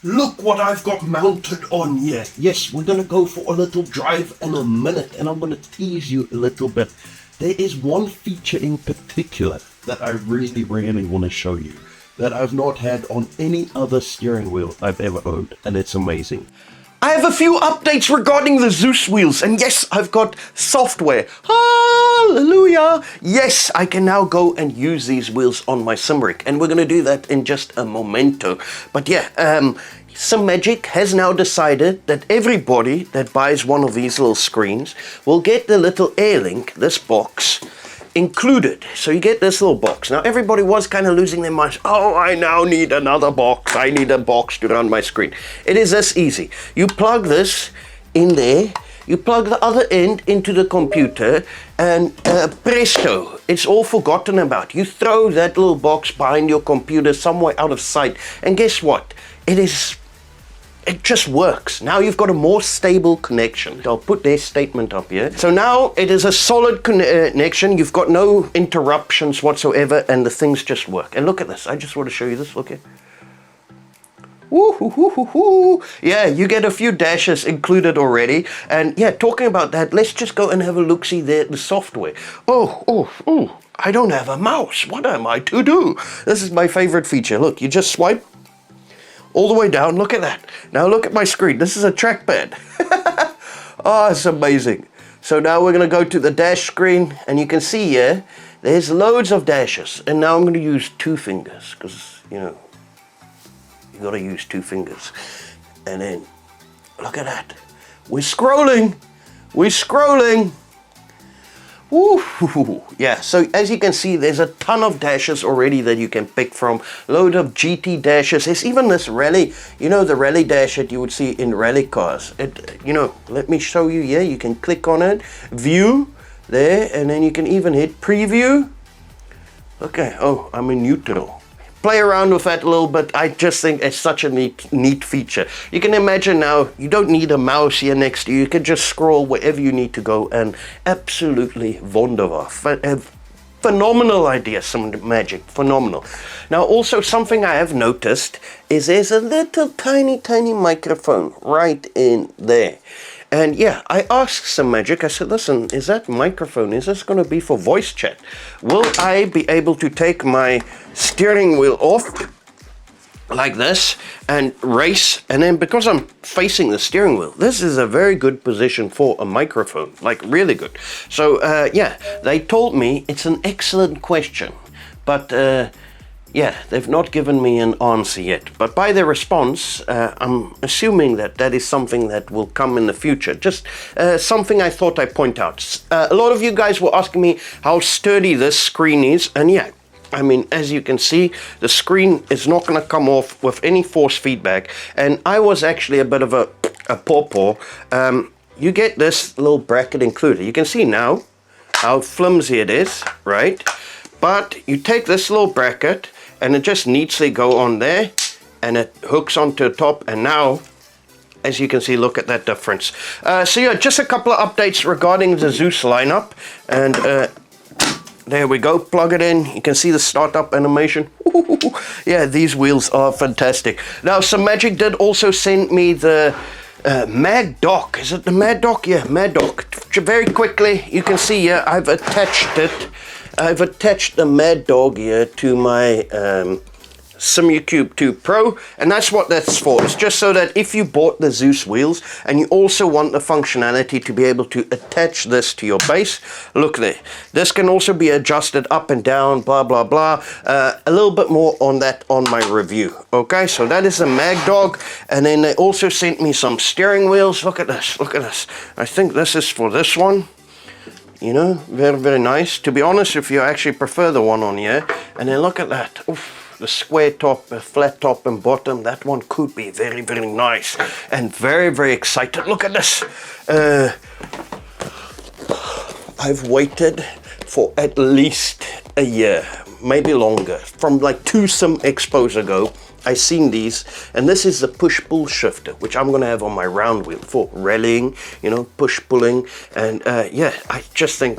Look what I've got mounted on here. Yes, we're going to go for a little drive in a minute, and I'm going to tease you a little bit. There is one feature in particular that I really want to show you that I've not had on any other steering wheel I've ever owned, and it's amazing. I have a few updates regarding the Zeus wheels, and yes, I've got software. Hallelujah! Yes, I can now go and use these wheels on my Simric, and we're going to do that in just a momento. But yeah, Simagic has now decided that everybody that buys one of these little screens will get the little Airlink, this box, included. So you get this little box. Now everybody was kind of losing their minds. Oh, I now need another box. I need a box to run my screen. It is this easy. You plug this in there. You plug the other end into the computer, and presto, it's all forgotten about. You throw that little box behind your computer somewhere out of sight, and guess what? It just works. Now you've got a more stable connection. I'll put their statement up here. So now it is a solid connection. You've got no interruptions whatsoever, and the things just work. And look at this. I just want to show you this. Look here. Woo, hoo, hoo, hoo, hoo. Yeah, you get a few dashes included already. And yeah, talking about that, let's just go and have a look-see there at the software. Oh, I don't have a mouse. What am I to do? This is my favorite feature. Look, you just swipe all the way down. Look at that. Now look at my screen. This is a trackpad. Oh, it's amazing. So now we're going to go to the dash screen, and you can see here, there's loads of dashes. And now I'm going to use 2 fingers because, you know, you got to use 2 fingers. And then, look at that. We're scrolling. We're scrolling. Woo! Yeah, so as you can see, there's a ton of dashes already that you can pick from. Load of GT dashes. There's even this rally, you know, the rally dash that you would see in rally cars. You know, let me show you here. You can click on it, view there, and then you can even hit preview. Okay, oh, I'm in neutral. Play around with that a little bit. I just think it's such a neat feature. You can imagine now, you don't need a mouse here next to you. You can just scroll wherever you need to go, and absolutely wunderbar. Phenomenal idea, Simagic, phenomenal. Now also something I have noticed is there's a little tiny microphone right in there. And yeah, I asked Simagic, I said, listen, is that microphone, is this going to be for voice chat? Will I be able to take my steering wheel off like this and race? And then because I'm facing the steering wheel, this is a very good position for a microphone, like really good. So yeah, they told me it's an excellent question, but yeah, they've not given me an answer yet. But by their response, I'm assuming that that is something that will come in the future. Just something I thought I'd point out. A lot of you guys were asking me how sturdy this screen is. And yeah, I mean, as you can see, the screen is not going to come off with any force feedback. And I was actually a bit of a pawpaw. You get this little bracket included. You can see now how flimsy it is, right? But you take this little bracket, and it just neatly go on there, and it hooks onto the top, and now, as you can see, look at that difference. So yeah, just a couple of updates regarding the Zeus lineup, and there we go, plug it in, you can see the startup animation. Yeah, these wheels are fantastic. Now, Simagic did also send me the Mad Dock. Is it the Mad Dock? Yeah, Mad Dock. Very quickly, you can see here, I've attached it. I've attached the Mad Dog here to my SimCube 2 Pro, and that's what that's for. It's just so that if you bought the Zeus wheels and you also want the functionality to be able to attach this to your base, look there. This can also be adjusted up and down, blah, blah, blah. A little bit more on that on my review. Okay, so that is the Mad Dog, and then they also sent me some steering wheels. Look at this, look at this. I think this is for this one. You know, very nice. To be honest, if you actually prefer the one on here, and then look at that. Oof, the square top, the flat top and bottom, that one could be very nice. And very excited. Look at this. I've waited for at least a year, maybe longer, from like 2 Sim Expos ago. I seen these, and this is the push-pull shifter, which I'm going to have on my round wheel for rallying, you know, push-pulling, and yeah, I just think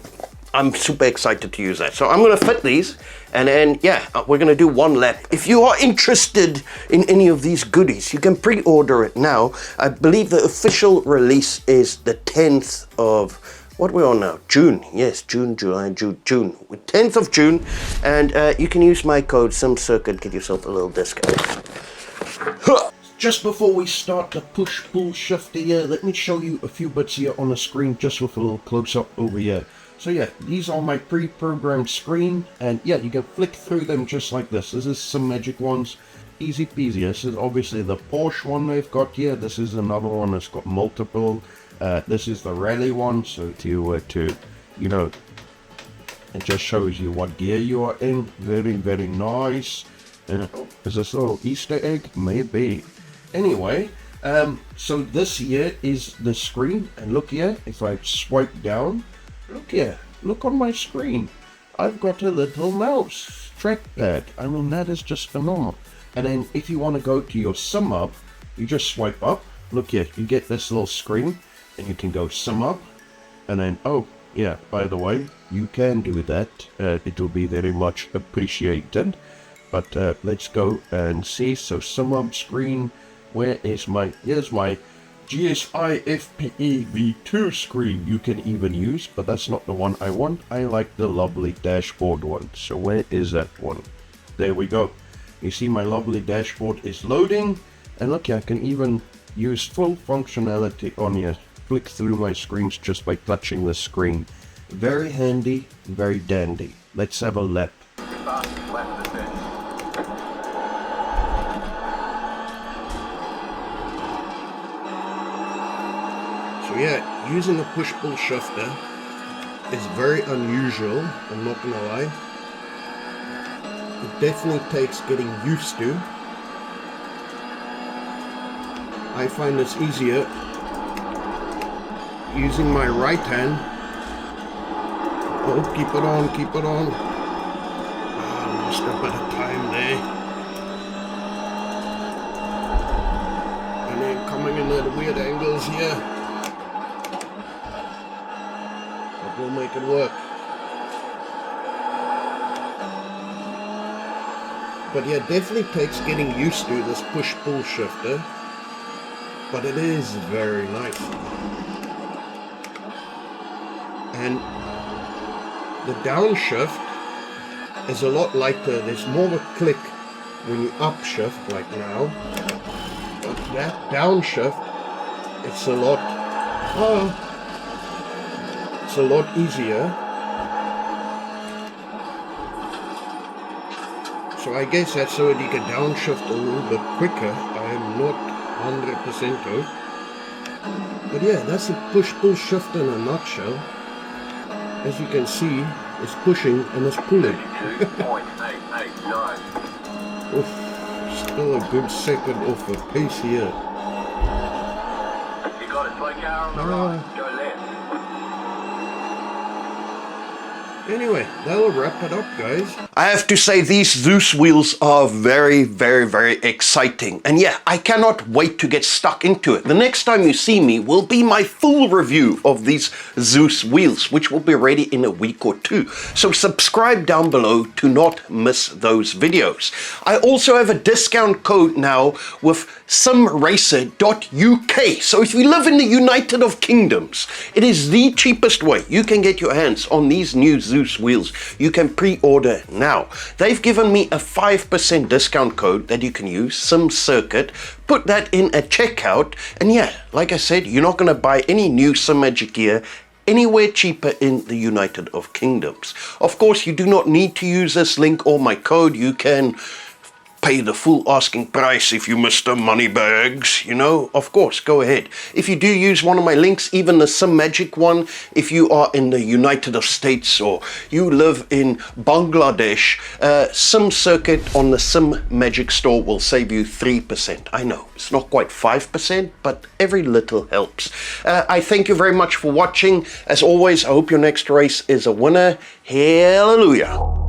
I'm super excited to use that. So I'm going to fit these, And then, yeah, we're gonna do one lap. If you are interested in any of these goodies, you can pre-order it now. I believe the official release is the 10th of, what we're on now? June. Yes, June, July, June. 10th of June. And you can use my code SimCircuit, get yourself a little discount. Just before we start the push-pull shifter here, let me show you a few bits here on the screen, just with a little close-up over here. So yeah, these are my pre-programmed screen, and yeah, you can flick through them just like this. This is Simagic ones, easy peasy. This is obviously the Porsche one they've got here. This is another one that's got multiple. This is the rally one, so you know, it just shows you what gear you are in. Very, very nice. Is this a little Easter egg? Maybe. Anyway, so this here is the screen, and look here, if I swipe down, look here, look on my screen. I've got a little mouse trackpad. I mean, that is just phenomenal. And then if you want to go to your SimHub, you just swipe up. Look here, you get this little screen, and you can go SimHub. And then, oh, yeah, by the way, you can do that. It will be very much appreciated. But let's go and see. So SimHub screen, where is my, here's my GSI FPE V2 screen you can even use, but that's not the one I want. I like the lovely dashboard one. So where is that one? There we go. You see my lovely dashboard is loading, and look, I can even use full functionality on here. Flick through my screens just by touching the screen. Very handy, very dandy. Let's have a lap. So yeah, using a push-pull shifter is very unusual, I'm not gonna lie. It definitely takes getting used to. I find it's easier using my right hand. Oh, keep it on, keep it on. Ah, lost a bit of time there. And then coming in at weird angles here. We'll make it work. But yeah, definitely takes getting used to this push-pull shifter, but it is very nice. And the downshift is a lot lighter. There's more of a click when you upshift like now, but that downshift, it's a lot easier. So I guess that's so that you can downshift a little bit quicker. I am not 100% though. But yeah, that's a push-pull shift in a nutshell. As you can see, it's pushing and it's pulling. Oof, still a good second off the pace here. You got it, slow car on the right, go left. Anyway, that'll wrap it up, guys. I have to say, these Zeus wheels are very, very, very exciting. And yeah, I cannot wait to get stuck into it. The next time you see me will be my full review of these Zeus wheels, which will be ready in a week or two. So subscribe down below to not miss those videos. I also have a discount code now with simracer.uk. So if you live in the United of Kingdoms, it is the cheapest way you can get your hands on these new Zeus wheels. You can pre-order now. They've given me a 5% discount code that you can use, SimCircuit. Put that in at checkout, and yeah, like I said, you're not going to buy any new Simagic gear anywhere cheaper in the United of Kingdoms. Of course, you do not need to use this link or my code. You can pay the full asking price if you Mr. Moneybags, you know, of course, go ahead. If you do use one of my links, even the Simagic one, if you are in the United States or you live in Bangladesh, SimCircuit on the Simagic store will save you 3%. I know, it's not quite 5%, but every little helps. I thank you very much for watching. As always, I hope your next race is a winner. Hallelujah.